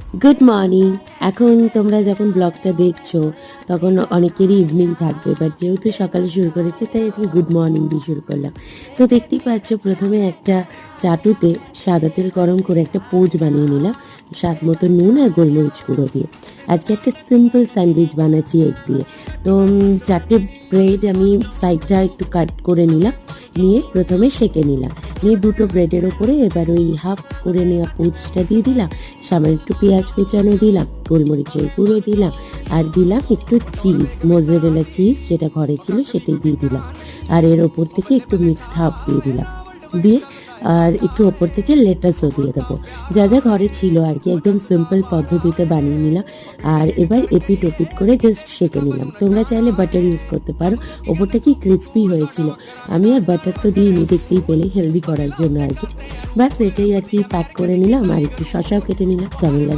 Good morning. এখন তোমরা যখন ব্লগটা দেখছো তখন অনেকেরই ইভিনিং থাকবে, বাট যেহেতু সকালে শুরু করেছি তাই আজকে গুড মর্নিং দিয়ে শুরু করলাম। তো দেখতেই পাচ্ছ, প্রথমে একটা চাটুতে সাদা তেল গরম করে একটা পোচ বানিয়ে নিলাম স্বাদ মতো নুন আর গোলমরিচ গুঁড়ো দিয়ে। আজকে একটা সিম্পল স্যান্ডউইচ বানাচ্ছি এগ দিয়ে। তো 4টে ব্রেড আমি সাইডটা একটু কাট করে নিলাম, নিয়ে প্রথমে সেঁকে নিলাম, নিয়ে দুটো ব্রেডের ওপরে এবার ওই হাফ করে নেওয়া পোচটা দিয়ে দিলাম, সামান্য একটু পেঁয়াজ কুচানো দিলাম, গোলমরিচের গুঁড়ো দিলাম, আর দিলাম একটু চিজ, মোজারেলা চিজ যেটা ঘরে ছিল সেটাই দিয়ে দিলাম, আর এর ওপর থেকে একটু মিক্সড হাফ দিয়ে দিলাম, দিয়ে আর একটু ওপর থেকে লেটাসও দিয়ে দেবো, যা যা ঘরে ছিল আর কি। একদম সিম্পল পদ্ধতিতে বানিয়ে নিলাম। আর এবার এপিট ওপিট করে জাস্ট সেঁকে নিলাম। তোমরা চাইলে বাটার ইউজ করতে পারো। ওপরটা কি ক্রিসপি হয়েছিল। আমি আর বাটার তো দিইনি, দেখতেই পেলে, হেলদি করার জন্য আর কি। ব্যাস এটাই আর কি। প্যাক করে নিলাম আর একটু শসাও কেটে নিলাম। কেমন লাগে